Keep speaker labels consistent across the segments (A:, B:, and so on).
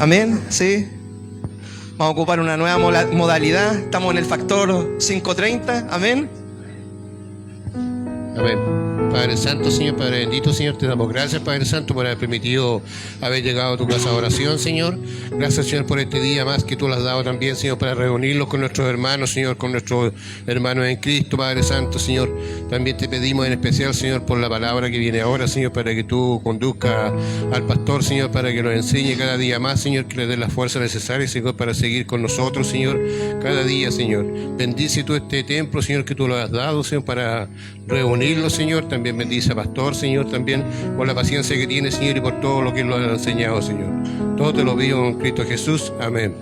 A: Amén, sí. Vamos a ocupar una nueva modalidad. Estamos en el factor 530. Amén.
B: Amén. Padre Santo, Señor, Padre bendito, Señor, te damos gracias, Padre Santo, por haber permitido haber llegado a tu casa de oración, Señor. Gracias, Señor, por este día más que tú le has dado también, Señor, para reunirnos con nuestros hermanos, Señor, con nuestros hermanos en Cristo, Padre Santo, Señor. También te pedimos en especial, Señor, por la palabra que viene ahora, Señor, para que tú conduzcas al pastor, Señor, para que nos enseñe cada día más, Señor, que le dé la fuerza necesaria, Señor, para seguir con nosotros, Señor, cada día, Señor. Bendice tú este templo, Señor, que tú lo has dado, Señor, para reunirlo, Señor. También bendice a pastor, Señor, también por la paciencia que tiene, Señor, y por todo lo que Él nos ha enseñado, Señor. Todo te lo pido en Cristo Jesús. Amén.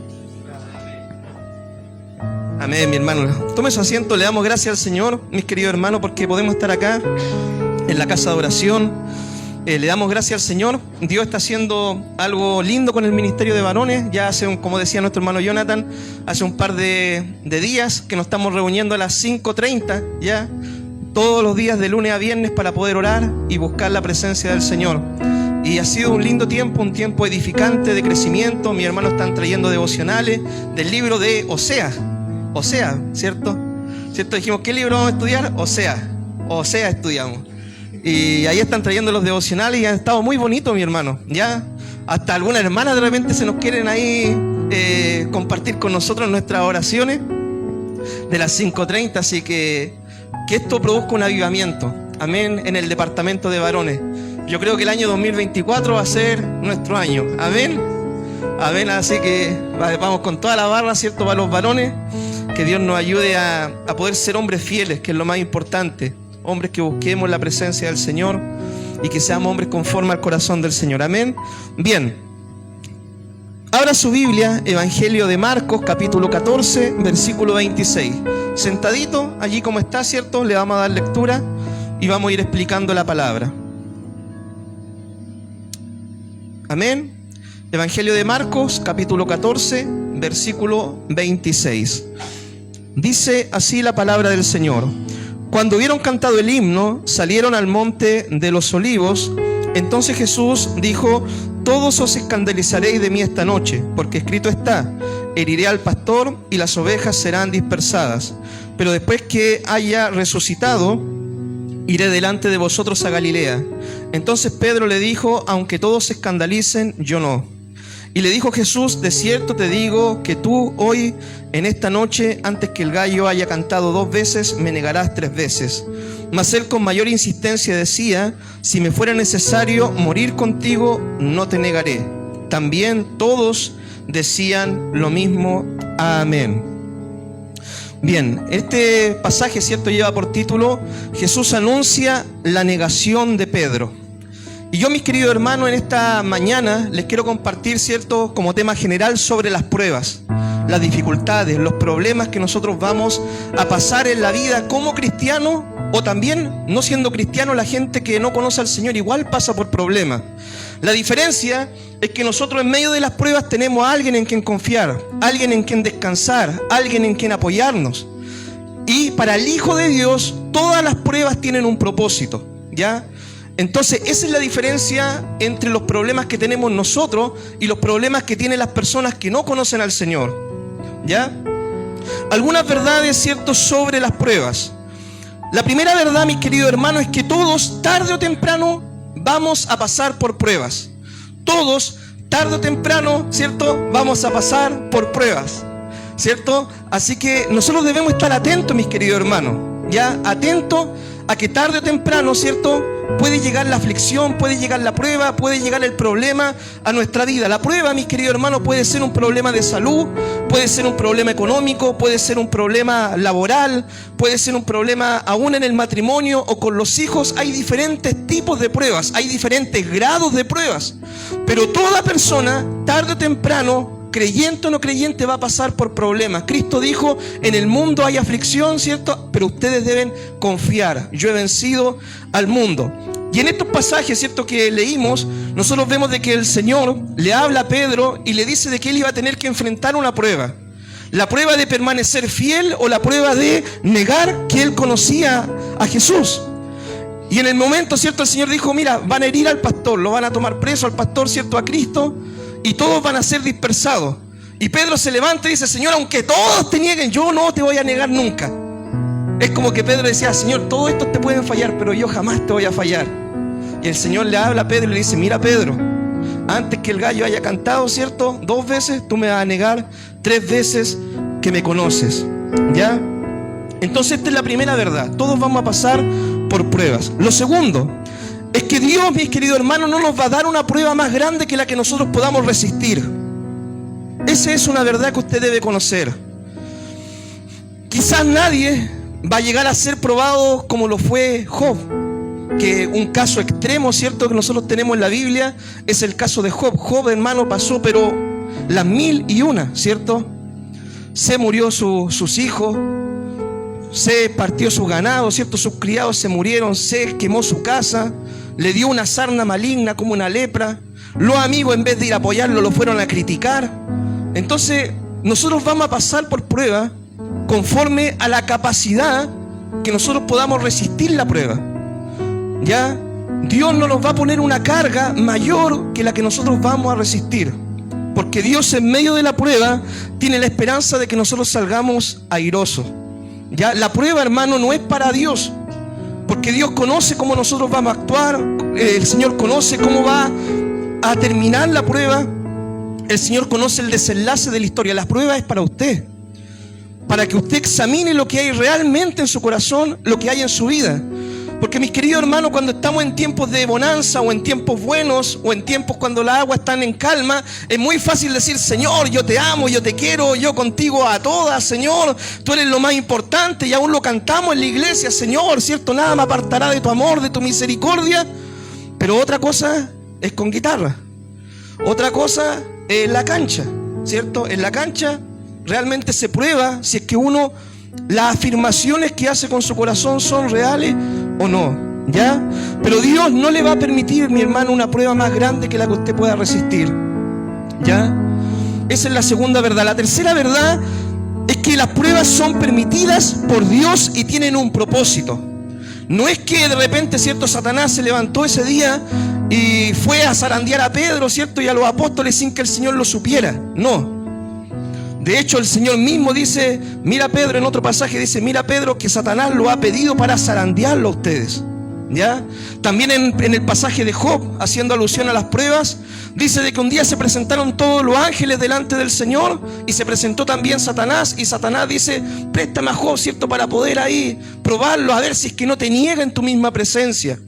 A: Amén, mi hermano. Tome su asiento, le damos gracias al Señor, mis queridos hermanos, porque podemos estar acá en la casa de oración. Le damos gracias al Señor. Dios está haciendo algo lindo con el ministerio de varones. Ya hace, como decía nuestro hermano Jonathan, hace un par de días que nos estamos reuniendo a las 5:30, ya todos los días de lunes a viernes para poder orar y buscar la presencia del Señor. Y ha sido un lindo tiempo, un tiempo edificante de crecimiento. Mis hermanos están trayendo devocionales del libro de Osea, ¿cierto? Dijimos, ¿qué libro vamos a estudiar? Osea estudiamos. Y ahí están trayendo los devocionales y han estado muy bonitos, mi hermano. Ya hasta algunas hermanas de repente se nos quieren ahí compartir con nosotros nuestras oraciones de las 5:30, así que esto produzca un avivamiento, amén, en el departamento de varones. Yo creo que el año 2024 va a ser nuestro año, amén, amén, así que vamos con toda la barra, ¿cierto?, para los varones, que Dios nos ayude a poder ser hombres fieles, que es lo más importante, hombres que busquemos la presencia del Señor y que seamos hombres conforme al corazón del Señor, amén. Bien, abra su Biblia, Evangelio de Marcos, capítulo 14, versículo 26. Sentadito, allí como está, ¿cierto? Le vamos a dar lectura y vamos a ir explicando la palabra. Amén. Evangelio de Marcos, capítulo 14, versículo 26. Dice así la palabra del Señor. Cuando hubieron cantado el himno, salieron al monte de los olivos. Entonces Jesús dijo: todos os escandalizaréis de mí esta noche, porque escrito está: heriré al pastor y las ovejas serán dispersadas. Pero después que haya resucitado, iré delante de vosotros a Galilea. Entonces Pedro le dijo: aunque todos se escandalicen, yo no. Y le dijo Jesús: de cierto te digo que tú hoy, en esta noche, antes que el gallo haya cantado 2 veces, me negarás 3 veces. Mas él con mayor insistencia decía: si me fuera necesario morir contigo, no te negaré. También todos decían lo mismo. Amén. Bien, este pasaje, ¿cierto?, lleva por título: Jesús anuncia la negación de Pedro. Y yo, mis queridos hermanos, en esta mañana les quiero compartir, ¿cierto?, como tema general sobre las pruebas, las dificultades, los problemas que nosotros vamos a pasar en la vida como cristianos, o también no siendo cristianos. La gente que no conoce al Señor igual pasa por problemas. La diferencia es que nosotros en medio de las pruebas tenemos a alguien en quien confiar, alguien en quien descansar, alguien en quien apoyarnos. Y para el Hijo de Dios todas las pruebas tienen un propósito, ¿ya? Entonces esa es la diferencia entre los problemas que tenemos nosotros y los problemas que tienen las personas que no conocen al Señor, ¿ya? Algunas verdades, ¿cierto?, sobre las pruebas. La primera verdad, mis queridos hermanos, es que todos, tarde o temprano, vamos a pasar por pruebas. Todos, tarde o temprano, ¿cierto?, vamos a pasar por pruebas, ¿cierto? Así que nosotros debemos estar atentos, mis queridos hermanos, ya, atentos a que tarde o temprano, ¿cierto?, puede llegar la aflicción, puede llegar la prueba, puede llegar el problema a nuestra vida. La prueba, mis queridos hermanos, puede ser un problema de salud, puede ser un problema económico, puede ser un problema laboral, puede ser un problema aún en el matrimonio o con los hijos. Hay diferentes tipos de pruebas, hay diferentes grados de pruebas, pero toda persona, tarde o temprano, creyente o no creyente, va a pasar por problemas. Cristo dijo: en el mundo hay aflicción, ¿cierto?, pero ustedes deben confiar, yo he vencido al mundo. Y en estos pasajes, ¿cierto?, que leímos, nosotros vemos de que el Señor le habla a Pedro y le dice de que él iba a tener que enfrentar una prueba. La prueba de permanecer fiel o la prueba de negar que él conocía a Jesús. Y en el momento, ¿cierto?, el Señor dijo: mira, van a herir al pastor, lo van a tomar preso al pastor, ¿cierto?, a Cristo. y todos van a ser dispersados. Y Pedro se levanta y dice: Señor, aunque todos te nieguen, yo no te voy a negar nunca. Es como que Pedro decía: Señor, todos estos te pueden fallar, pero yo jamás te voy a fallar. Y el Señor le habla a Pedro y le dice: mira, Pedro, antes que el gallo haya cantado, ¿cierto?, 2 veces, tú me vas a negar 3 veces que me conoces. ¿Ya? Entonces esta es la primera verdad. Todos vamos a pasar por pruebas. Lo segundo es que Dios, mis queridos hermanos, no nos va a dar una prueba más grande que la que nosotros podamos resistir. Esa es una verdad que usted debe conocer. Quizás nadie va a llegar a ser probado como lo fue Job, que un caso extremo, ¿cierto?, que nosotros tenemos en la Biblia es el caso de Job. Job, hermano, pasó pero las 1001, ¿cierto? Se murió sus hijos, se partió su ganado, ¿cierto? Sus criados se murieron, se quemó su casa, le dio una sarna maligna como una lepra. Los amigos, en vez de ir a apoyarlo, lo fueron a criticar. Entonces nosotros vamos a pasar por prueba conforme a la capacidad que nosotros podamos resistir la prueba. ¿Ya? Dios no nos va a poner una carga mayor que la que nosotros vamos a resistir, porque Dios en medio de la prueba tiene la esperanza de que nosotros salgamos airosos. ¿Ya? La prueba, hermano, no es para Dios, porque Dios conoce cómo nosotros vamos a actuar. El Señor conoce cómo va a terminar la prueba. El Señor conoce el desenlace de la historia. La prueba es para usted, para que usted examine lo que hay realmente en su corazón, lo que hay en su vida. Porque, mis queridos hermanos, cuando estamos en tiempos de bonanza o en tiempos buenos o en tiempos cuando las aguas están en calma, es muy fácil decir: Señor, yo te amo, yo te quiero, yo contigo a todas, Señor, tú eres lo más importante. Y aún lo cantamos en la iglesia: Señor, ¿cierto? Nada me apartará de tu amor, de tu misericordia. Pero otra cosa es con guitarra, otra cosa es en la cancha, ¿cierto? En la cancha realmente se prueba si es que uno, las afirmaciones que hace con su corazón son reales o no, ¿ya? Pero Dios no le va a permitir, mi hermano, una prueba más grande que la que usted pueda resistir, ¿ya? Esa es la segunda verdad. La tercera verdad es que las pruebas son permitidas por Dios y tienen un propósito. No es que de repente, ¿cierto?, Satanás se levantó ese día y fue a zarandear a Pedro, ¿cierto?, y a los apóstoles sin que el Señor lo supiera. No. De hecho, el Señor mismo dice: mira, Pedro, en otro pasaje dice: mira, Pedro, que Satanás lo ha pedido para zarandearlo a ustedes. ¿Ya? También en el pasaje de Job, haciendo alusión a las pruebas, dice de que un día se presentaron todos los ángeles delante del Señor y se presentó también Satanás. Y Satanás dice: préstame a Job, ¿cierto?, para poder ahí probarlo, a ver si es que no te niega en tu misma presencia.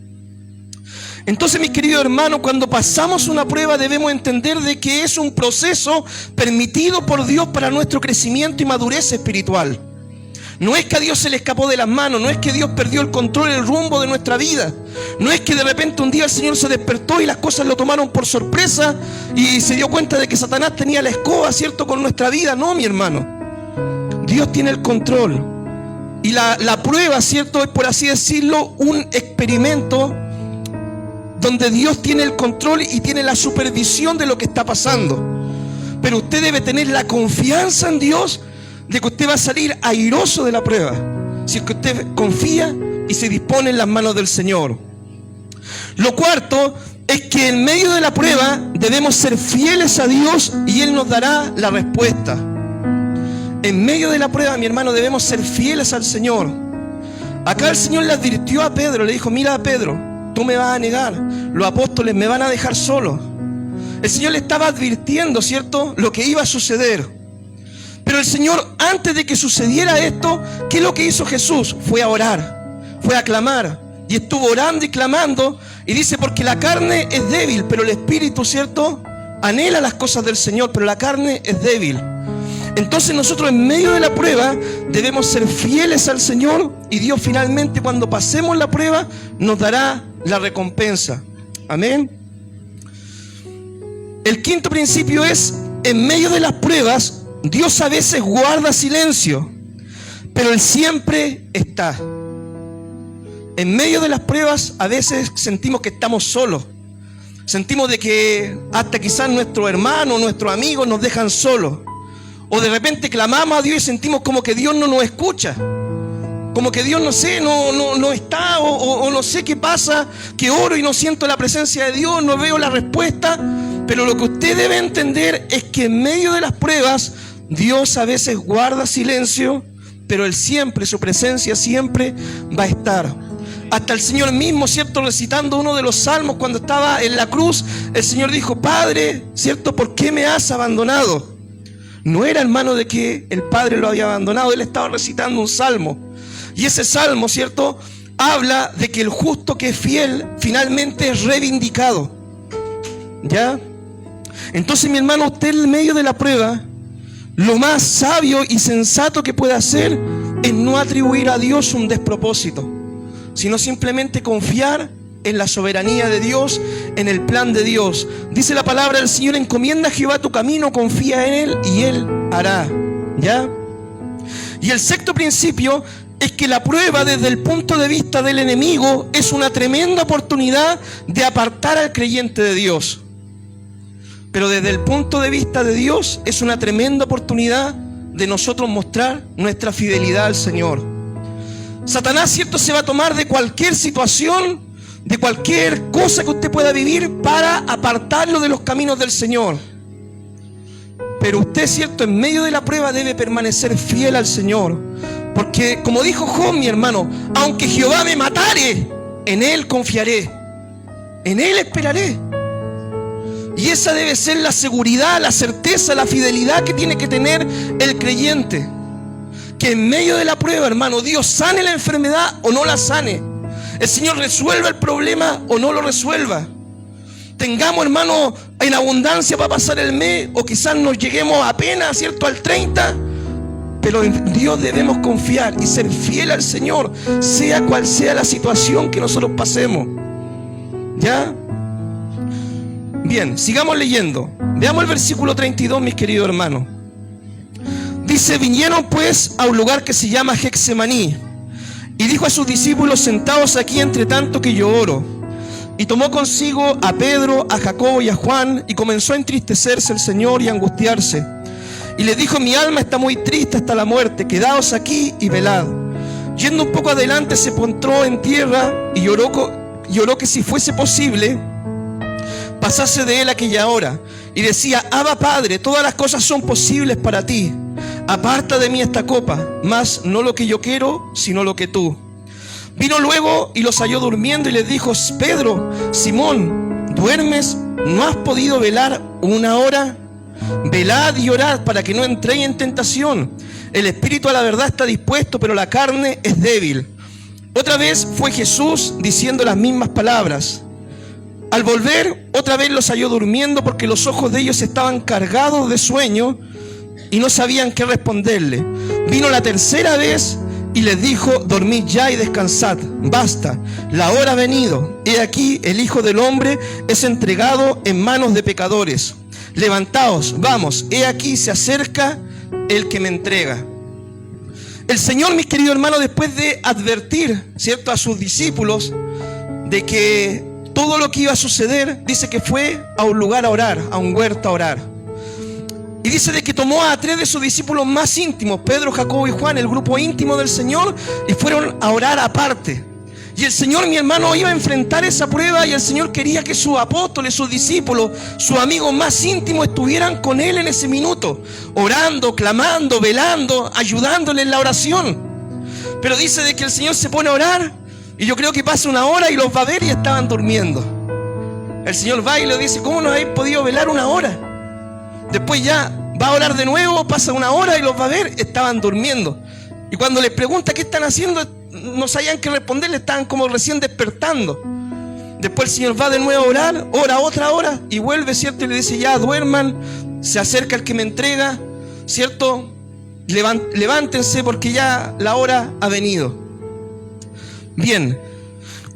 A: Entonces, mis queridos hermanos, cuando pasamos una prueba debemos entender de que es un proceso permitido por Dios para nuestro crecimiento y madurez espiritual. No es que a Dios se le escapó de las manos, no es que Dios perdió el control, el rumbo de nuestra vida. No es que de repente un día el Señor se despertó y las cosas lo tomaron por sorpresa y se dio cuenta de que Satanás tenía la escoba, ¿cierto?, con nuestra vida. No, mi hermano. Dios tiene el control. Y la prueba, ¿cierto?, es, por así decirlo, un experimento donde Dios tiene el control y tiene la supervisión de lo que está pasando. Pero usted debe tener la confianza en Dios de que usted va a salir airoso de la prueba, si es que usted confía y se dispone en las manos del Señor. Lo cuarto es que en medio de la prueba debemos ser fieles a Dios y Él nos dará la respuesta. En medio de la prueba, mi hermano, debemos ser fieles al Señor. Acá el Señor le advirtió a Pedro, le dijo: mira, Pedro, tú me vas a negar, los apóstoles me van a dejar solo. El Señor le estaba advirtiendo, ¿cierto?, lo que iba a suceder. Pero el Señor, antes de que sucediera esto, ¿qué es lo que hizo Jesús? Fue a orar, fue a clamar, y estuvo orando y clamando, y dice: porque la carne es débil, pero el espíritu, ¿cierto?, anhela las cosas del Señor, pero la carne es débil. Entonces nosotros en medio de la prueba debemos ser fieles al Señor, y Dios finalmente, cuando pasemos la prueba, nos dará la recompensa. Amén. El quinto principio es: en medio de las pruebas Dios a veces guarda silencio, pero Él siempre está. En medio de las pruebas a veces sentimos que estamos solos, sentimos de que hasta quizás nuestros hermanos, nuestros amigos nos dejan solos, o de repente clamamos a Dios y sentimos como que Dios no nos escucha, como que Dios, no sé, no está, o no sé qué pasa, que oro y no siento la presencia de Dios, no veo la respuesta. Pero lo que usted debe entender es que en medio de las pruebas, Dios a veces guarda silencio, pero Él siempre, su presencia siempre va a estar. Hasta el Señor mismo, ¿cierto? Recitando uno de los salmos cuando estaba en la cruz, el Señor dijo: Padre, ¿cierto? ¿Por qué me has abandonado? No era, hermano, de que el Padre lo había abandonado. Él estaba recitando un salmo. Y ese salmo, ¿cierto?, habla de que el justo que es fiel finalmente es reivindicado. ¿Ya? Entonces, mi hermano, usted en medio de la prueba, lo más sabio y sensato que puede hacer es no atribuir a Dios un despropósito, sino simplemente confiar en la soberanía de Dios, en el plan de Dios. Dice la palabra del Señor: encomienda a Jehová tu camino, confía en Él y Él hará. ¿Ya? Y el sexto principio es que la prueba, desde el punto de vista del enemigo, es una tremenda oportunidad de apartar al creyente de Dios. Pero desde el punto de vista de Dios es una tremenda oportunidad de nosotros mostrar nuestra fidelidad al Señor. Satanás, ¿cierto?, se va a tomar de cualquier situación, de cualquier cosa que usted pueda vivir para apartarlo de los caminos del Señor. Pero usted, ¿cierto?, en medio de la prueba debe permanecer fiel al Señor. Porque, como dijo Job, mi hermano, aunque Jehová me matare, en Él confiaré, en Él esperaré. Y esa debe ser la seguridad, la certeza, la fidelidad que tiene que tener el creyente. Que en medio de la prueba, hermano, Dios sane la enfermedad o no la sane. El Señor resuelva el problema o no lo resuelva. Tengamos, hermano, en abundancia para pasar el mes, o quizás nos lleguemos apenas, ¿cierto?, al 30. Pero en Dios debemos confiar y ser fiel al Señor, sea cual sea la situación que nosotros pasemos. ¿Ya? Bien, sigamos leyendo. Veamos el versículo 32, mis queridos hermanos. Dice: vinieron pues a un lugar que se llama Getsemaní, y dijo a sus discípulos: sentaos aquí entre tanto que yo oro. Y tomó consigo a Pedro, a Jacobo y a Juan, y comenzó a entristecerse el Señor y a angustiarse. Y les dijo: mi alma está muy triste hasta la muerte, quedaos aquí y velad. Yendo un poco adelante, se postró en tierra y lloró que si fuese posible pasase de él aquella hora. Y decía: Abba, Padre, todas las cosas son posibles para ti. Aparta de mí esta copa, mas no lo que yo quiero, sino lo que tú. Vino luego y los halló durmiendo y les dijo: Pedro, Simón, ¿duermes? ¿No has podido velar una hora? Velad y orad para que no entréis en tentación. El espíritu a la verdad está dispuesto, pero la carne es débil. Otra vez fue Jesús diciendo las mismas palabras. Al volver, otra vez los halló durmiendo, porque los ojos de ellos estaban cargados de sueño y no sabían qué responderle. Vino la tercera vez y les dijo: dormid ya y descansad, basta, la hora ha venido. He aquí, el Hijo del Hombre es entregado en manos de pecadores. Levantaos, vamos, he aquí se acerca el que me entrega. El Señor, mis queridos hermanos, después de advertir, ¿cierto?, a sus discípulos de que todo lo que iba a suceder, dice que fue a un lugar a orar, a un huerto a orar. Y dice de que tomó a 3 de sus discípulos más íntimos, Pedro, Jacobo y Juan, el grupo íntimo del Señor, y fueron a orar aparte. Y el Señor, mi hermano, iba a enfrentar esa prueba, y el Señor quería que sus apóstoles, sus discípulos, sus amigos más íntimos estuvieran con Él en ese minuto, orando, clamando, velando, ayudándole en la oración. Pero dice de que el Señor se pone a orar, y yo creo que pasa una hora y los va a ver y estaban durmiendo. El Señor va y le dice: ¿cómo no habéis podido velar una hora? Después ya va a orar de nuevo, pasa una hora y los va a ver, estaban durmiendo. Y cuando les pregunta qué están haciendo, no sabían qué responderle, estaban como recién despertando. Después el Señor va de nuevo a orar, ora otra hora y vuelve, ¿cierto? Y le dice: ya duerman, se acerca el que me entrega, ¿cierto? Levántense porque ya la hora ha venido. Bien,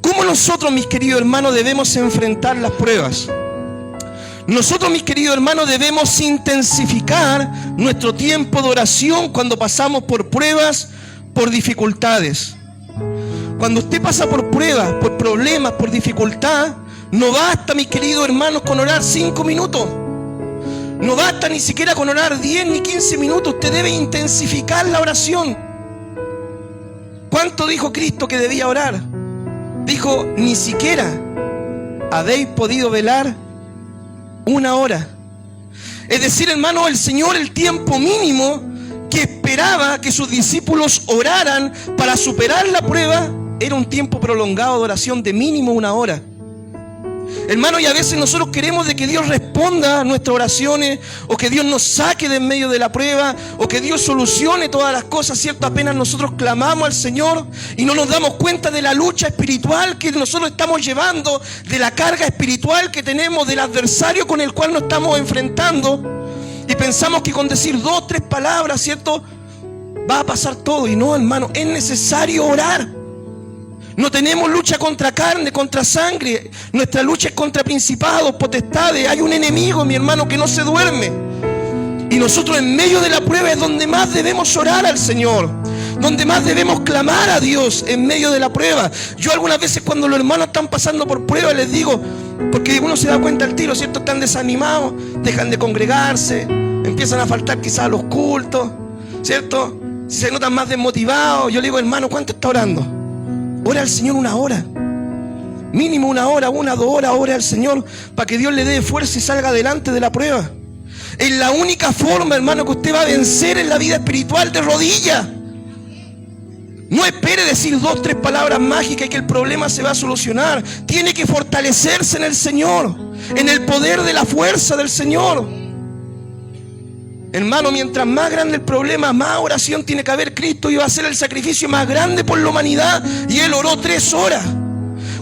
A: ¿cómo nosotros, mis queridos hermanos, debemos enfrentar las pruebas? Nosotros, mis queridos hermanos, debemos intensificar nuestro tiempo de oración cuando pasamos por pruebas, por dificultades. Cuando usted pasa por pruebas, por problemas, por dificultad, no basta, mis queridos hermanos, con orar 5 minutos. No basta ni siquiera con orar 10 ni 15 minutos. Usted debe intensificar la oración. ¿Cuánto dijo Cristo que debía orar? Dijo: ni siquiera habéis podido velar una hora. Es decir, hermano, el Señor, el tiempo mínimo que esperaba que sus discípulos oraran para superar la prueba, era un tiempo prolongado de oración de mínimo una hora. Hermano, y a veces nosotros queremos de que Dios responda a nuestras oraciones, o que Dios nos saque de en medio de la prueba, o que Dios solucione todas las cosas, ¿cierto? Apenas nosotros clamamos al Señor y no nos damos cuenta de la lucha espiritual que nosotros estamos llevando, de la carga espiritual que tenemos, del adversario con el cual nos estamos enfrentando, y pensamos que con decir 2, 3 palabras, ¿cierto?, va a pasar todo. Y no, hermano, es necesario orar. No tenemos lucha contra carne, contra sangre. Nuestra lucha es contra principados, potestades. Hay un enemigo, mi hermano, que no se duerme. Y nosotros en medio de la prueba es donde más debemos orar al Señor, donde más debemos clamar a Dios en medio de la prueba. Yo algunas veces cuando los hermanos están pasando por prueba les digo, porque uno se da cuenta al tiro, ¿cierto? Están desanimados, dejan de congregarse, empiezan a faltar quizás a los cultos, ¿cierto? Si se notan más desmotivados, yo le digo, hermano, ¿cuánto está orando? Ora al Señor una hora, mínimo una hora, 1, 2 horas, ore al Señor para que Dios le dé fuerza y salga adelante de la prueba. Es la única forma, hermano, que usted va a vencer en la vida espiritual, de rodillas. No espere decir 2, 3 palabras mágicas y que el problema se va a solucionar. Tiene que fortalecerse en el Señor, en el poder de la fuerza del Señor. Hermano, mientras más grande el problema, más oración tiene que haber. Cristo iba a hacer el sacrificio más grande por la humanidad y Él oró 3 horas.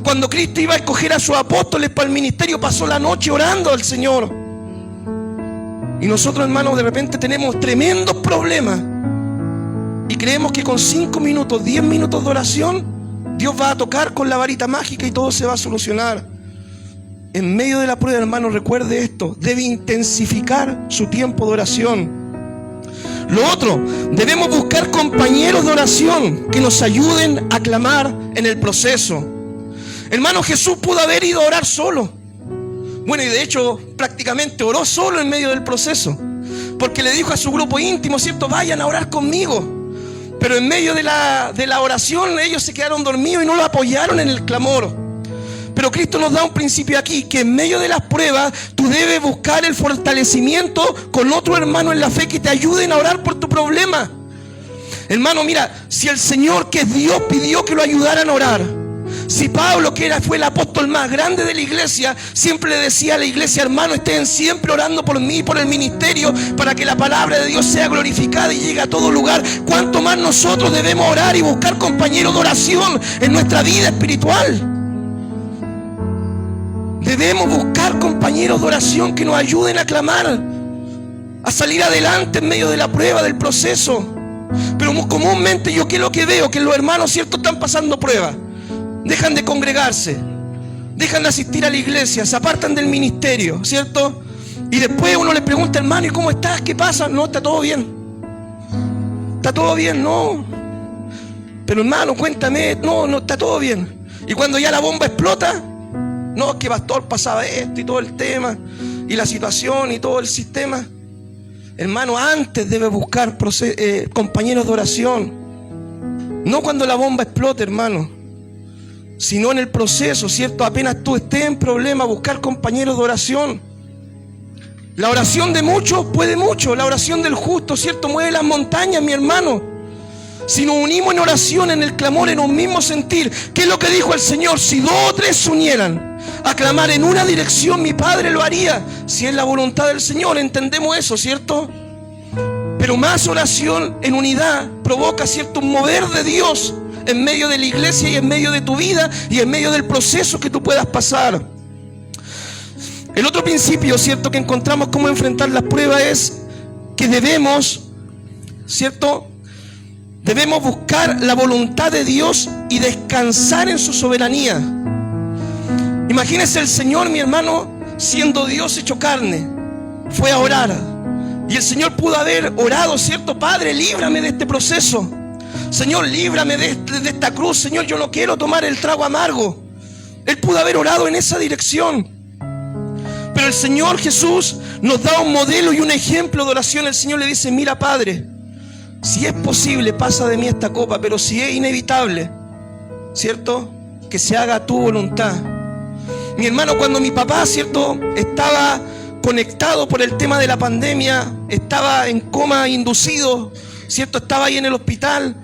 A: Cuando Cristo iba a escoger a sus apóstoles para el ministerio, pasó la noche orando al Señor. Y nosotros, hermanos, de repente tenemos tremendos problemas y creemos que con 5 minutos, 10 minutos de oración, Dios va a tocar con la varita mágica y todo se va a solucionar. En medio de la prueba, hermano, recuerde esto: debe intensificar su tiempo de oración. Lo otro, debemos buscar compañeros de oración que nos ayuden a clamar en el proceso. Hermano, Jesús pudo haber ido a orar solo. Bueno, y de hecho prácticamente oró solo en medio del proceso, porque le dijo a su grupo íntimo, ¿cierto?, vayan a orar conmigo. Pero en medio de la oración ellos se quedaron dormidos y no lo apoyaron en el clamor. Pero Cristo nos da un principio aquí, que en medio de las pruebas tú debes buscar el fortalecimiento con otro hermano en la fe que te ayuden a orar por tu problema. Hermano, mira, si el Señor, que es Dios, pidió que lo ayudaran a orar, si Pablo, que fue el apóstol más grande de la iglesia, siempre le decía a la iglesia, hermano, estén siempre orando por mí y por el ministerio, para que la palabra de Dios sea glorificada y llegue a todo lugar, ¿cuánto más nosotros debemos orar y buscar compañeros de oración en nuestra vida espiritual? Debemos buscar compañeros de oración que nos ayuden a clamar, a salir adelante en medio de la prueba, del proceso. Pero comúnmente yo, ¿qué es lo que veo? Que los hermanos, ¿cierto?, están pasando pruebas, dejan de congregarse, dejan de asistir a la iglesia, se apartan del ministerio, ¿cierto? Y después uno les pregunta, hermano, ¿y cómo estás? ¿Qué pasa? No, está todo bien. ¿Está todo bien? No. Pero hermano, cuéntame. No, no está todo bien. Y cuando ya la bomba explota, no, es que pastor, pasaba esto y todo el tema, y la situación y todo el sistema. Hermano, antes debe buscar compañeros de oración. No cuando la bomba explote, hermano, sino en el proceso, ¿cierto? Apenas tú estés en problema, buscar compañeros de oración. La oración de muchos puede mucho. La oración del justo, ¿cierto?, mueve las montañas, mi hermano. Si nos unimos en oración, en el clamor, en un mismo sentir, ¿qué es lo que dijo el Señor? Si 2 o 3 se unieran a clamar en una dirección, mi Padre lo haría. Si es la voluntad del Señor, entendemos eso, ¿cierto? Pero más oración en unidad provoca, ¿cierto?, un mover de Dios en medio de la iglesia y en medio de tu vida y en medio del proceso que tú puedas pasar. El otro principio, ¿cierto?, que encontramos cómo enfrentar las pruebas es que debemos, ¿cierto?, debemos buscar la voluntad de Dios y descansar en su soberanía. Imagínese el Señor, mi hermano, siendo Dios hecho carne, fue a orar. Y el Señor pudo haber orado, ¿cierto? Padre, líbrame de este proceso. Señor, líbrame de esta cruz. Señor, yo no quiero tomar el trago amargo. Él pudo haber orado en esa dirección. Pero el Señor Jesús nos da un modelo y un ejemplo de oración. El Señor le dice, mira, Padre, si es posible, pasa de mí esta copa, pero si es inevitable, ¿cierto?, que se haga tu voluntad. Mi hermano, cuando mi papá, ¿cierto?, estaba conectado por el tema de la pandemia, estaba en coma inducido, ¿cierto? Estaba ahí en el hospital,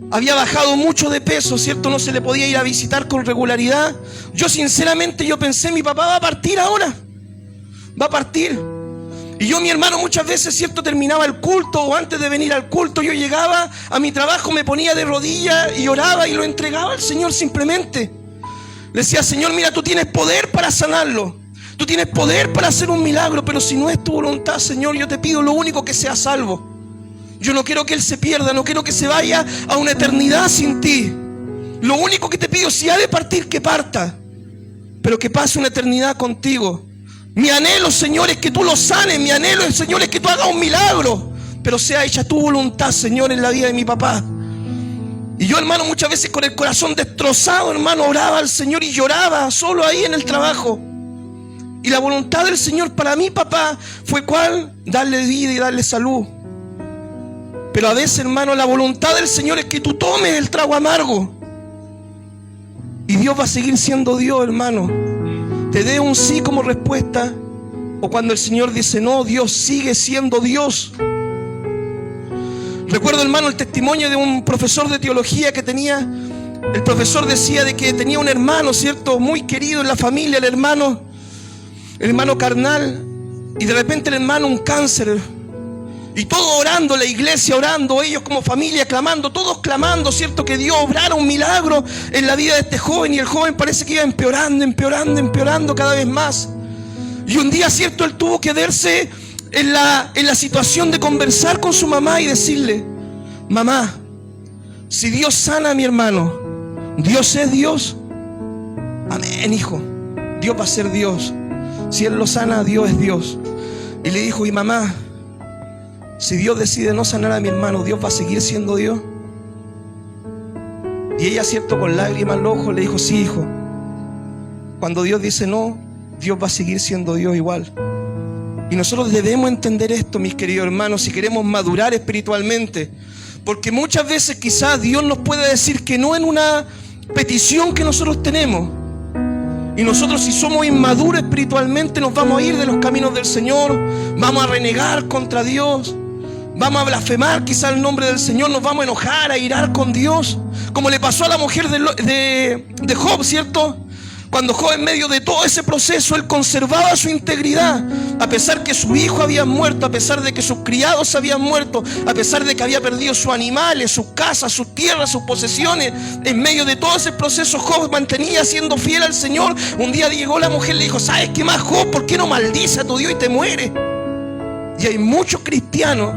A: había bajado mucho de peso, ¿cierto? No se le podía ir a visitar con regularidad. Yo sinceramente pensé, mi papá va a partir ahora, va a partir. Y yo, mi hermano, muchas veces, ¿cierto? Terminaba el culto o antes de venir al culto, yo llegaba a mi trabajo, me ponía de rodillas y oraba y lo entregaba al Señor simplemente. Le decía, Señor, mira, tú tienes poder para sanarlo. Tú tienes poder para hacer un milagro, pero si no es tu voluntad, Señor, yo te pido lo único, que sea salvo. Yo no quiero que él se pierda, no quiero que se vaya a una eternidad sin ti. Lo único que te pido, si ha de partir, que parta, pero que pase una eternidad contigo. Mi anhelo, Señor, es que tú lo sanes. Mi anhelo, Señor, es que tú hagas un milagro, pero sea hecha tu voluntad, Señor, en la vida de mi papá. Y yo, hermano, muchas veces con el corazón destrozado, hermano, oraba al Señor y lloraba solo ahí en el trabajo. Y la voluntad del Señor para mi papá fue ¿cuál? Darle vida y darle salud. Pero a veces, hermano, la voluntad del Señor es que tú tomes el trago amargo. Y Dios va a seguir siendo Dios, hermano. Te dé un sí como respuesta, o cuando el Señor dice no, Dios sigue siendo Dios. Recuerdo, hermano, el testimonio de un profesor de teología que tenía. El profesor decía de que tenía un hermano, ¿cierto? Muy querido en la familia, el hermano carnal. Y de repente el hermano un cáncer. Y todo orando, la iglesia orando, ellos como familia clamando, todos clamando, ¿cierto? Que Dios obrara un milagro en la vida de este joven. Y el joven parece que iba empeorando cada vez más. Y un día, ¿cierto? Él tuvo que verse en la situación de conversar con su mamá y decirle: mamá, si Dios sana a mi hermano, Dios es Dios. Amén, hijo, Dios va a ser Dios. Si Él lo sana, Dios es Dios. Y le dijo: y mamá, si Dios decide no sanar a mi hermano, ¿Dios va a seguir siendo Dios? Y ella, cierto, con lágrimas en los ojos le dijo: sí, hijo, cuando Dios dice no, Dios va a seguir siendo Dios igual. Y nosotros debemos entender esto, mis queridos hermanos, si queremos madurar espiritualmente. Porque muchas veces quizás Dios nos puede decir que no en una petición que nosotros tenemos. Y nosotros, si somos inmaduros espiritualmente, nos vamos a ir de los caminos del Señor, vamos a renegar contra Dios, vamos a blasfemar quizá el nombre del Señor, nos vamos a enojar, a irar con Dios, como le pasó a la mujer de Job, ¿cierto? Cuando Job, en medio de todo ese proceso, él conservaba su integridad, a pesar que su hijo había muerto, a pesar de que sus criados habían muerto, a pesar de que había perdido sus animales, sus casas, sus tierras, sus posesiones. En medio de todo ese proceso, Job mantenía siendo fiel al Señor. Un día llegó la mujer y le dijo: ¿sabes qué más, Job? ¿Por qué no maldices a tu Dios y te mueres? Y hay muchos cristianos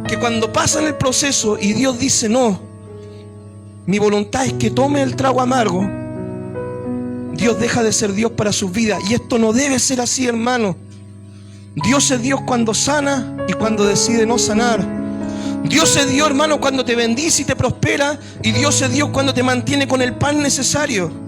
A: que cuando pasan el proceso y Dios dice no, mi voluntad es que tome el trago amargo, Dios deja de ser Dios para sus vidas. Y esto no debe ser así, hermano. Dios es Dios cuando sana y cuando decide no sanar. Dios es Dios, hermano, cuando te bendice y te prospera. Y Dios es Dios cuando te mantiene con el pan necesario.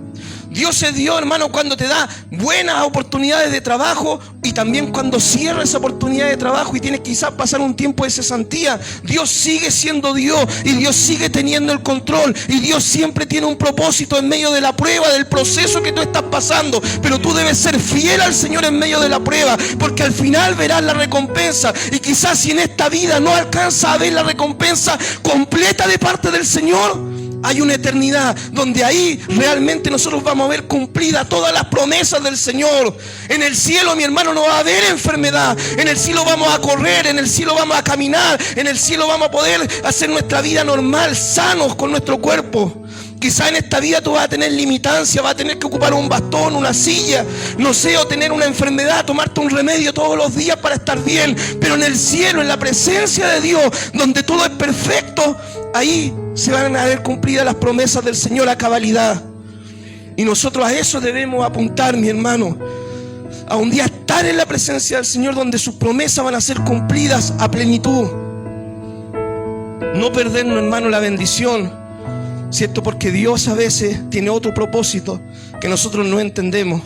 A: Dios es Dios, hermano, cuando te da buenas oportunidades de trabajo y también cuando cierra esa oportunidad de trabajo y tienes quizás pasar un tiempo de cesantía. Dios sigue siendo Dios y Dios sigue teniendo el control, y Dios siempre tiene un propósito en medio de la prueba, del proceso que tú estás pasando. Pero tú debes ser fiel al Señor en medio de la prueba, porque al final verás la recompensa. Y quizás si en esta vida no alcanzas a ver la recompensa completa de parte del Señor, hay una eternidad donde ahí realmente nosotros vamos a ver cumplidas todas las promesas del Señor. En el cielo, mi hermano, no va a haber enfermedad. En el cielo vamos a correr, en el cielo vamos a caminar, en el cielo vamos a poder hacer nuestra vida normal, sanos con nuestro cuerpo. Quizá en esta vida tú vas a tener limitancia, vas a tener que ocupar un bastón, una silla, no sé, o tener una enfermedad, tomarte un remedio todos los días para estar bien. Pero en el cielo, en la presencia de Dios, donde todo es perfecto, ahí se van a ver cumplidas las promesas del Señor a cabalidad. Y nosotros a eso debemos apuntar, mi hermano, a un día estar en la presencia del Señor donde sus promesas van a ser cumplidas a plenitud. No perdernos, hermano, la bendición, ¿cierto? Porque Dios a veces tiene otro propósito que nosotros no entendemos.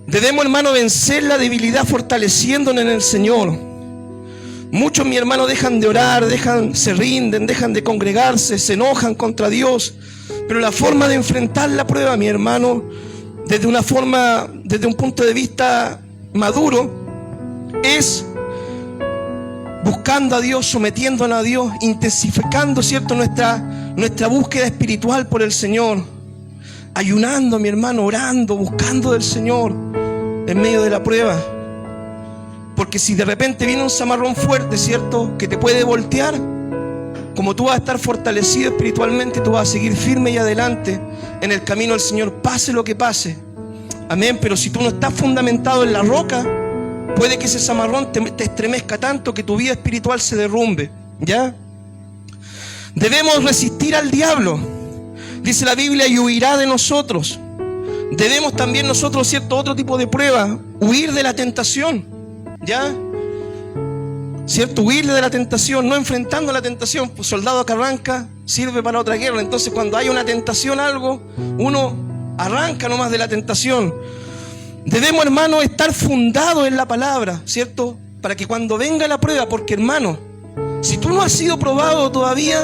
A: Debemos, hermano, vencer la debilidad fortaleciéndonos en el Señor. Muchos, mi hermano, dejan de orar, se rinden, dejan de congregarse, se enojan contra Dios. Pero la forma de enfrentar la prueba, mi hermano, desde una forma, desde un punto de vista maduro, es buscando a Dios, sometiéndonos a Dios, intensificando, ¿cierto?, nuestra búsqueda espiritual por el Señor, ayunando, mi hermano, orando, buscando del Señor en medio de la prueba. Porque si de repente viene un zamarrón fuerte, ¿cierto?, que te puede voltear, como tú vas a estar fortalecido espiritualmente, tú vas a seguir firme y adelante en el camino del Señor, pase lo que pase. Amén. Pero si tú no estás fundamentado en la roca, puede que ese zamarrón te estremezca tanto que tu vida espiritual se derrumbe, ¿ya? Debemos resistir al diablo. Dice la Biblia, y huirá de nosotros. Debemos también nosotros, ¿cierto?, otro tipo de prueba, huir de la tentación, ¿ya? ¿Cierto? Huir de la tentación, no enfrentando la tentación. Pues soldado que arranca sirve para otra guerra. Entonces cuando hay una tentación, algo, uno arranca nomás de la tentación. Debemos, hermano, estar fundados en la palabra, ¿cierto? Para que cuando venga la prueba, porque, hermano, si tú no has sido probado todavía,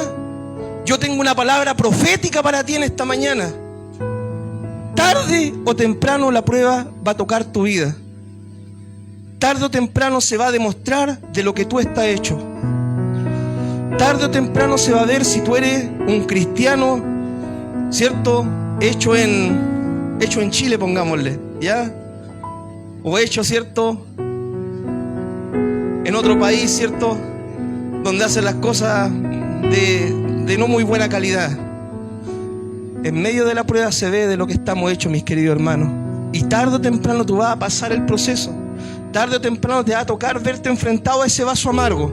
A: yo tengo una palabra profética para ti en esta mañana. Tarde o temprano la prueba va a tocar tu vida. Tarde o temprano se va a demostrar de lo que tú estás hecho. Tarde o temprano se va a ver si tú eres un cristiano, ¿cierto?, hecho en Chile, pongámosle, ¿ya? O hecho, ¿cierto?, en otro país, ¿cierto?, donde hacen las cosas de no muy buena calidad. En medio de la prueba se ve de lo que estamos hechos, mis queridos hermanos. Y tarde o temprano tú vas a pasar el proceso. Tarde o temprano te va a tocar verte enfrentado a ese vaso amargo.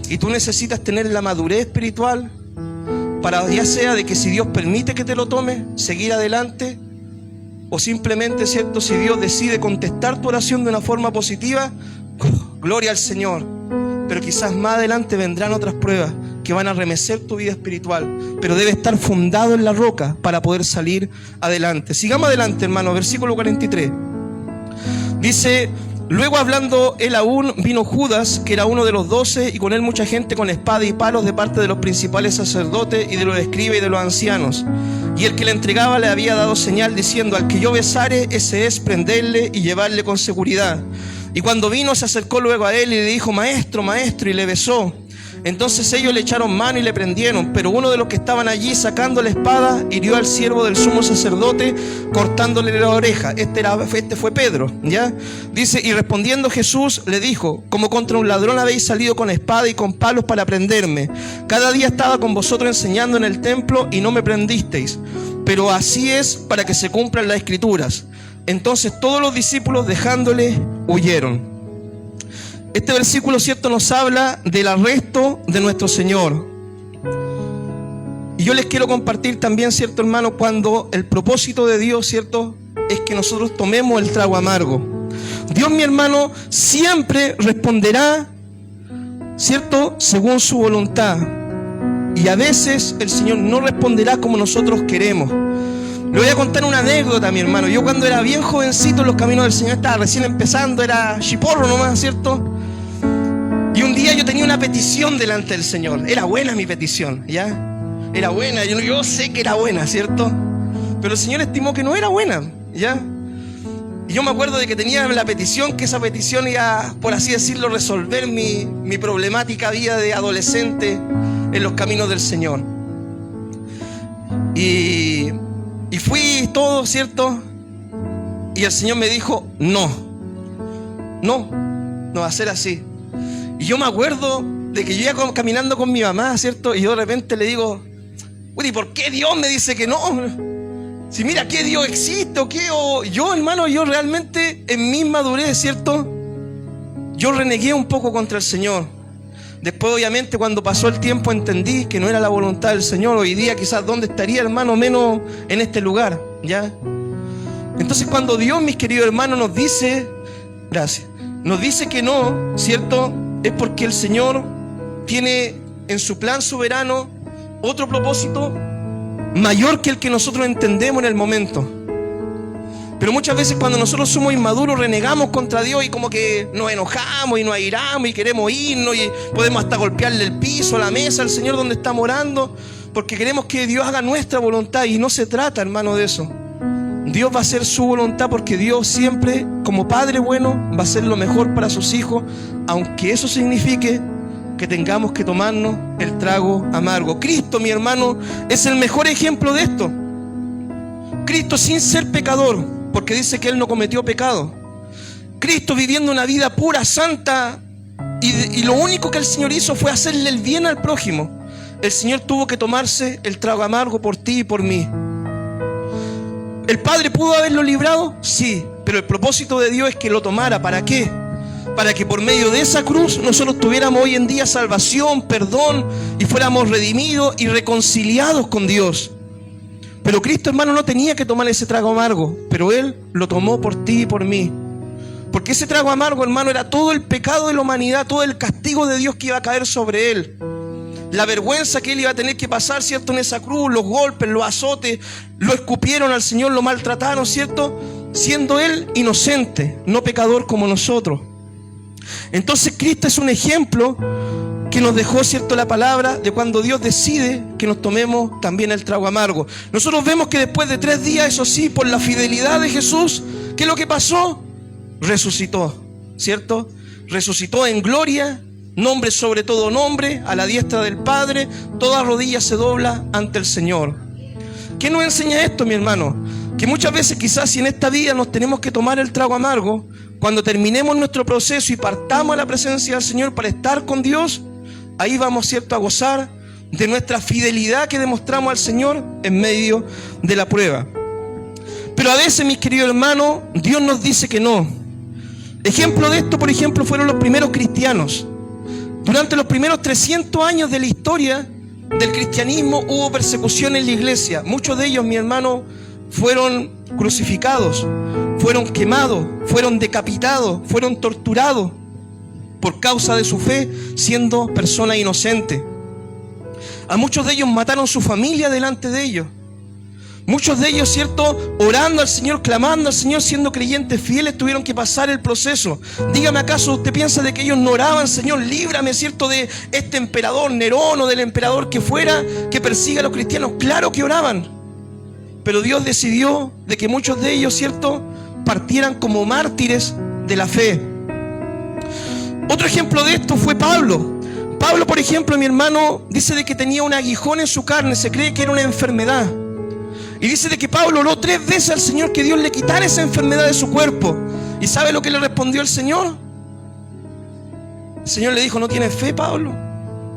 A: Y tú necesitas tener la madurez espiritual para, ya sea de que si Dios permite que te lo tomes, seguir adelante, o simplemente, ¿cierto?, si Dios decide contestar tu oración de una forma positiva, gloria al Señor. Pero quizás más adelante vendrán otras pruebas que van a remecer tu vida espiritual, pero debe estar fundado en la roca para poder salir adelante. Sigamos adelante, hermano, versículo 43. Dice: luego, hablando él aún, vino Judas, que era uno de los 12, y con él mucha gente con espada y palos de parte de los principales sacerdotes y de los escribas y de los ancianos. Y el que le entregaba le había dado señal diciendo: al que yo besare, ese es, prenderle y llevarle con seguridad. Y cuando vino, se acercó luego a él y le dijo: maestro, maestro, y le besó. Entonces ellos le echaron mano y le prendieron, pero uno de los que estaban allí, sacando la espada, hirió al siervo del sumo sacerdote, cortándole la oreja. Este fue Pedro, ¿ya? Dice: y respondiendo Jesús le dijo: como contra un ladrón habéis salido con espada y con palos para prenderme. Cada día estaba con vosotros enseñando en el templo y no me prendisteis, pero así es para que se cumplan las escrituras. Entonces todos los discípulos, dejándole, huyeron. Este versículo, ¿cierto?, nos habla del arresto de nuestro Señor. Y yo les quiero compartir también, ¿cierto, hermano?, cuando el propósito de Dios, ¿cierto?, es que nosotros tomemos el trago amargo. Dios, mi hermano, siempre responderá, ¿cierto?, según su voluntad. Y a veces el Señor no responderá como nosotros queremos. Le voy a contar una anécdota, mi hermano. Yo cuando era bien jovencito en los caminos del Señor, estaba recién empezando, era chiporro nomás, ¿cierto? Y un día yo tenía una petición delante del Señor. Era buena mi petición, ¿ya? Era buena, yo sé que era buena, ¿cierto? Pero el Señor estimó que no era buena, ¿ya? Y yo me acuerdo de que tenía la petición, que esa petición iba, por así decirlo, resolver mi problemática vida de adolescente en los caminos del Señor. Y fui todo, ¿cierto? Y el Señor me dijo: no va a ser así. Y yo me acuerdo de que yo iba caminando con mi mamá, ¿cierto? Y yo de repente le digo: uy, ¿por qué Dios me dice que no? Si mira, ¿qué Dios existe o qué? O yo, hermano, yo realmente en mi madurez, ¿cierto?, yo renegué un poco contra el Señor. Después, obviamente, cuando pasó el tiempo, entendí que no era la voluntad del Señor. Hoy día quizás ¿dónde estaría, hermano? Menos en este lugar, ¿ya? Entonces, cuando Dios, mis queridos hermanos, nos dice, gracias, nos dice que no, ¿cierto?, es porque el Señor tiene en su plan soberano otro propósito mayor que el que nosotros entendemos en el momento. Pero muchas veces cuando nosotros somos inmaduros renegamos contra Dios y como que nos enojamos y nos airamos y queremos irnos y podemos hasta golpearle el piso, la mesa al Señor donde estamos orando, porque queremos que Dios haga nuestra voluntad. Y no se trata, hermano, de eso. Dios va a hacer su voluntad, porque Dios siempre, como Padre bueno, va a hacer lo mejor para sus hijos, aunque eso signifique que tengamos que tomarnos el trago amargo. Cristo, mi hermano, es el mejor ejemplo de esto. Cristo sin ser pecador, porque dice que Él no cometió pecado. Cristo viviendo una vida pura, santa, y lo único que el Señor hizo fue hacerle el bien al prójimo. El Señor tuvo que tomarse el trago amargo por ti y por mí. ¿El Padre pudo haberlo librado? Sí, pero el propósito de Dios es que lo tomara. ¿Para qué? Para que por medio de esa cruz nosotros tuviéramos hoy en día salvación, perdón, y fuéramos redimidos y reconciliados con Dios. Pero Cristo, hermano, no tenía que tomar ese trago amargo, pero Él lo tomó por ti y por mí. Porque ese trago amargo, hermano, era todo el pecado de la humanidad, todo el castigo de Dios que iba a caer sobre Él. La vergüenza que Él iba a tener que pasar, ¿cierto? En esa cruz, los golpes, los azotes, lo escupieron al Señor, lo maltrataron, ¿cierto? Siendo Él inocente, no pecador como nosotros. Entonces Cristo es un ejemplo que nos dejó, ¿cierto?, la palabra de cuando Dios decide que nos tomemos también el trago amargo. Nosotros vemos que después de 3 días, eso sí, por la fidelidad de Jesús, ¿qué es lo que pasó? Resucitó, ¿cierto? Resucitó en gloria, nombre sobre todo nombre, a la diestra del Padre, toda rodilla se dobla ante el Señor. ¿Qué nos enseña esto, mi hermano? Que muchas veces quizás si en esta vida nos tenemos que tomar el trago amargo, cuando terminemos nuestro proceso y partamos a la presencia del Señor para estar con Dios, ahí vamos, ¿cierto?, a gozar de nuestra fidelidad que demostramos al Señor en medio de la prueba. Pero a veces, mis queridos hermanos, Dios nos dice que no. Ejemplo de esto, por ejemplo, fueron los primeros cristianos. Durante los primeros 300 años de la historia del cristianismo hubo persecución en la iglesia. Muchos de ellos, mi hermano, fueron crucificados, fueron quemados, fueron decapitados, fueron torturados por causa de su fe, siendo personas inocentes. A muchos de ellos mataron su familia delante de ellos. Muchos de ellos, ¿cierto?, orando al Señor, clamando al Señor, siendo creyentes fieles, tuvieron que pasar el proceso. Dígame, ¿acaso usted piensa de que ellos no oraban? Señor, líbrame, ¿cierto?, de este emperador Nerón o del emperador que fuera, que persiga a los cristianos. Claro que oraban. Pero Dios decidió de que muchos de ellos, ¿cierto?, partieran como mártires de la fe. Otro ejemplo de esto fue Pablo. Pablo, por ejemplo, mi hermano, dice de que tenía un aguijón en su carne, se cree que era una enfermedad. Y dice de que Pablo oró 3 veces al Señor que Dios le quitara esa enfermedad de su cuerpo. ¿Y sabe lo que le respondió el Señor? El Señor le dijo: ¿no tienes fe, Pablo?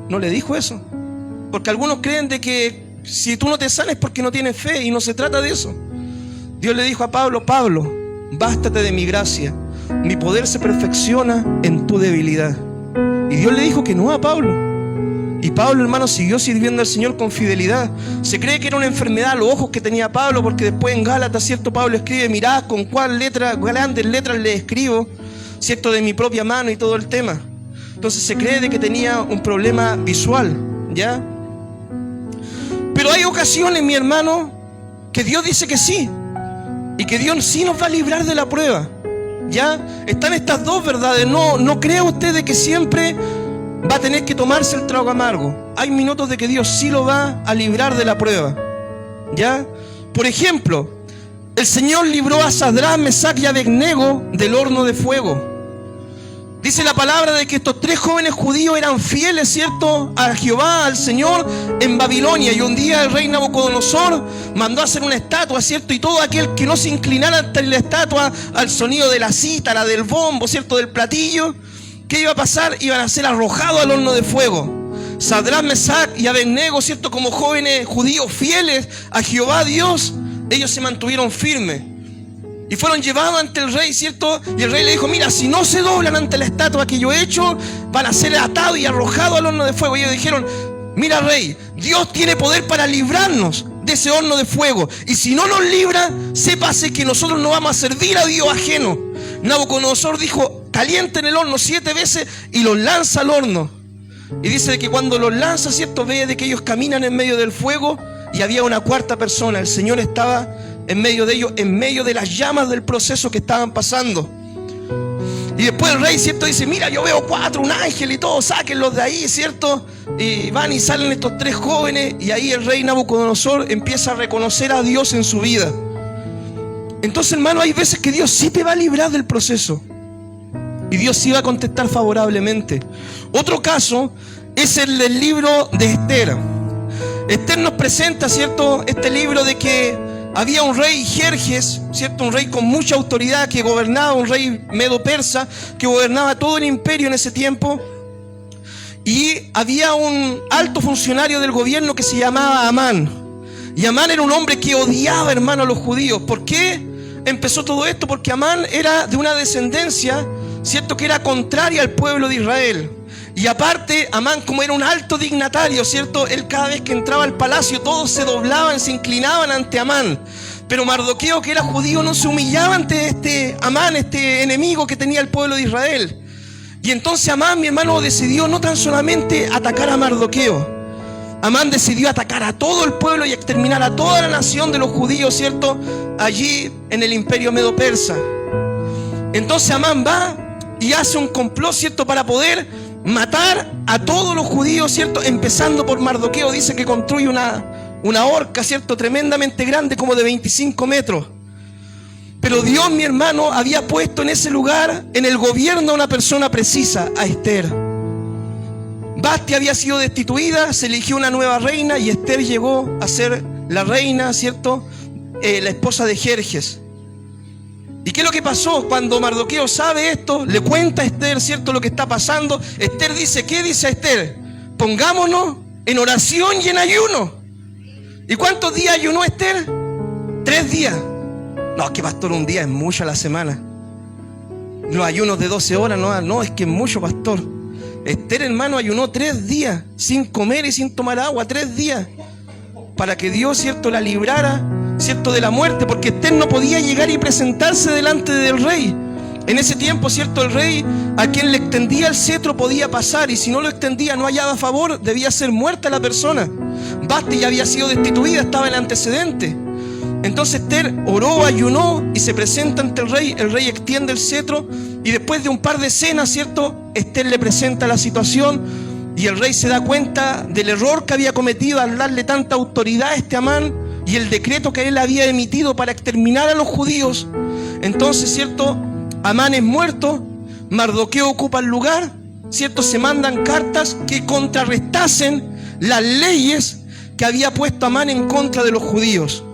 A: No le dijo eso. Porque algunos creen de que si tú no te sanas es porque no tienes fe, y no se trata de eso. Dios le dijo a Pablo: Pablo, bástate de mi gracia, mi poder se perfecciona en tu debilidad. Y Dios le dijo que no a Pablo. Y Pablo, hermano, siguió sirviendo al Señor con fidelidad. Se cree que era una enfermedad a los ojos que tenía Pablo, porque después en Gálatas, ¿cierto?, Pablo escribe: mirad con cuál grandes letras le escribo, ¿cierto?, de mi propia mano y todo el tema. Entonces se cree de que tenía un problema visual, ¿ya? Pero hay ocasiones, mi hermano, que Dios dice que sí, y que Dios sí nos va a librar de la prueba, ¿ya? Están estas dos verdades. No crea usted de que siempre va a tener que tomarse el trago amargo. Hay minutos de que Dios sí lo va a librar de la prueba, ¿ya? Por ejemplo, el Señor libró a Sadrán, Mesac y Abednego del horno de fuego. Dice la palabra de que estos 3 jóvenes judíos eran fieles, ¿cierto?, a Jehová, al Señor, en Babilonia. Y un día el rey Nabucodonosor mandó a hacer una estatua, ¿cierto? Y todo aquel que no se inclinara ante la estatua, al sonido de la cítara, del bombo, ¿cierto?, del platillo, ¿qué iba a pasar? Iban a ser arrojados al horno de fuego. Sadrán, Mesac y Abednego, ¿cierto?, como jóvenes judíos fieles a Jehová Dios, ellos se mantuvieron firmes. Y fueron llevados ante el rey, ¿cierto? Y el rey le dijo: mira, si no se doblan ante la estatua que yo he hecho, van a ser atados y arrojados al horno de fuego. Y ellos dijeron: mira, rey, Dios tiene poder para librarnos de ese horno de fuego. Y si no nos libra, sépase que nosotros no vamos a servir a Dios ajeno. Nabucodonosor dijo: calienten el horno 7 veces y los lanza al horno. Y dice que cuando los lanza, ¿cierto?, ve de que ellos caminan en medio del fuego, y había una 4ª persona. El Señor estaba en medio de ellos, en medio de las llamas del proceso que estaban pasando. Y después el rey, ¿cierto?, dice: mira, yo veo 4, un ángel y todo, sáquenlos de ahí, ¿cierto? Y van y salen estos 3 jóvenes, y ahí el rey Nabucodonosor empieza a reconocer a Dios en su vida. Entonces, hermano, hay veces que Dios sí te va a librar del proceso. Y Dios sí va a contestar favorablemente. Otro caso es el del libro de Esther. Esther nos presenta, ¿cierto?, este libro de que había un rey Jerjes, ¿cierto?, un rey con mucha autoridad que gobernaba, un rey medo-persa que gobernaba todo el imperio en ese tiempo. Y había un alto funcionario del gobierno que se llamaba Amán. Y Amán era un hombre que odiaba, hermano, a los judíos. ¿Por qué empezó todo esto? Porque Amán era de una descendencia, ¿cierto?, que era contraria al pueblo de Israel. Y aparte, Amán, como era un alto dignatario, ¿cierto?, él cada vez que entraba al palacio, todos se doblaban, se inclinaban ante Amán. Pero Mardoqueo, que era judío, no se humillaba ante este Amán, este enemigo que tenía el pueblo de Israel. Y entonces Amán, mi hermano, decidió no tan solamente atacar a Mardoqueo. Amán decidió atacar a todo el pueblo y exterminar a toda la nación de los judíos, ¿cierto?, allí en el imperio medo-persa. Entonces Amán va y hace un complot, ¿cierto?, para poder matar a todos los judíos, ¿cierto?, empezando por Mardoqueo. Dice que construye una horca, ¿cierto?, tremendamente grande, como de 25 metros. Pero Dios, mi hermano, había puesto en ese lugar, en el gobierno, a una persona precisa, a Esther. Basti había sido destituida, se eligió una nueva reina y Esther llegó a ser la reina, ¿cierto?, la esposa de Jerjes. ¿Y qué es lo que pasó? Cuando Mardoqueo sabe esto, le cuenta a Esther, ¿cierto?, lo que está pasando. Esther dice, ¿qué dice Esther? Pongámonos en oración y en ayuno. ¿Y cuántos días ayunó Esther? 3 días. No, es que pastor, un día es mucho a la semana. Los ayunos de 12 horas, no, es que es mucho, pastor. Esther, hermano, ayunó 3 días, sin comer y sin tomar agua, 3 días. Para que Dios, ¿cierto?, la librara, ¿cierto?, de la muerte, porque Esther no podía llegar y presentarse delante del rey. En ese tiempo, ¿cierto?, el rey a quien le extendía el cetro podía pasar, y si no lo extendía, no hallaba favor, debía ser muerta la persona. Basti ya había sido destituida, estaba en el antecedente. Entonces Esther oró, ayunó y se presenta ante el rey extiende el cetro, y después de un par de escenas, ¿cierto?, Esther le presenta la situación, y el rey se da cuenta del error que había cometido al darle tanta autoridad a este Amán y el decreto que él había emitido para exterminar a los judíos. Entonces, ¿cierto?, Amán es muerto, Mardoqueo ocupa el lugar, ¿cierto?, se mandan cartas que contrarrestasen las leyes que había puesto Amán en contra de los judíos.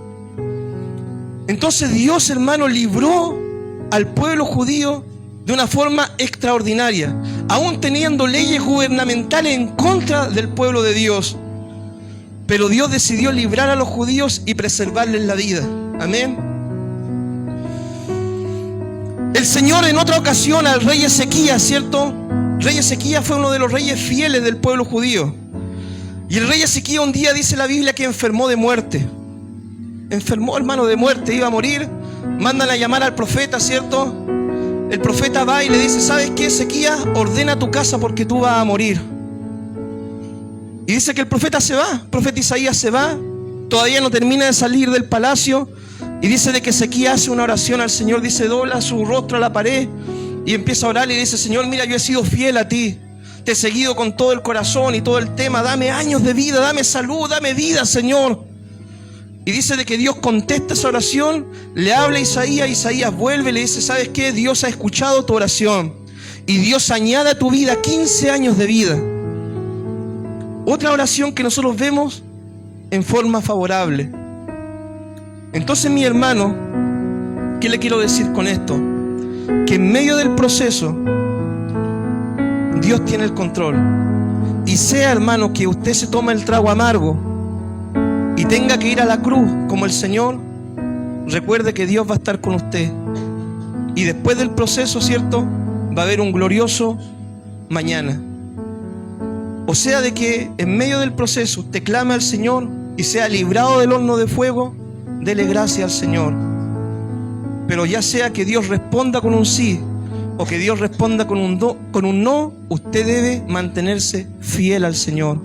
A: Entonces Dios, hermano, libró al pueblo judío de una forma extraordinaria, aún teniendo leyes gubernamentales en contra del pueblo de Dios. Pero Dios decidió librar a los judíos y preservarles la vida. Amén. El Señor en otra ocasión al rey Ezequías, ¿cierto? El rey Ezequías fue uno de los reyes fieles del pueblo judío. Y el rey Ezequías un día dice la Biblia que enfermó de muerte. Enfermó, hermano, de muerte, iba a morir. Mandan a llamar al profeta, ¿cierto? El profeta va y le dice, ¿sabes qué, Ezequías? Ordena tu casa porque tú vas a morir. Y dice que el profeta se va, el profeta Isaías se va, todavía no termina de salir del palacio, y dice de que Ezequías hace una oración al Señor, dice, dobla su rostro a la pared y empieza a orar y dice, Señor, mira, yo he sido fiel a ti, te he seguido con todo el corazón y todo el tema, dame años de vida, dame salud, dame vida, Señor. Y dice de que Dios contesta esa oración, le habla a Isaías, Isaías vuelve y le dice, ¿sabes qué? Dios ha escuchado tu oración y Dios añade a tu vida 15 años de vida. Otra oración que nosotros vemos en forma favorable. Entonces, mi hermano, ¿qué le quiero decir con esto? Que en medio del proceso Dios tiene el control. Y sea, hermano, que usted se tome el trago amargo y tenga que ir a la cruz como el Señor, recuerde que Dios va a estar con usted. Y después del proceso, ¿cierto?, va a haber un glorioso mañana. O sea, de que en medio del proceso usted clame al Señor y sea librado del horno de fuego, dele gracias al Señor. Pero ya sea que Dios responda con un sí o que Dios responda con un no, usted debe mantenerse fiel al Señor.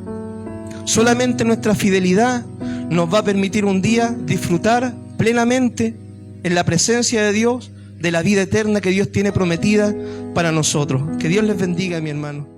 A: Solamente nuestra fidelidad nos va a permitir un día disfrutar plenamente en la presencia de Dios de la vida eterna que Dios tiene prometida para nosotros. Que Dios les bendiga, mi hermano.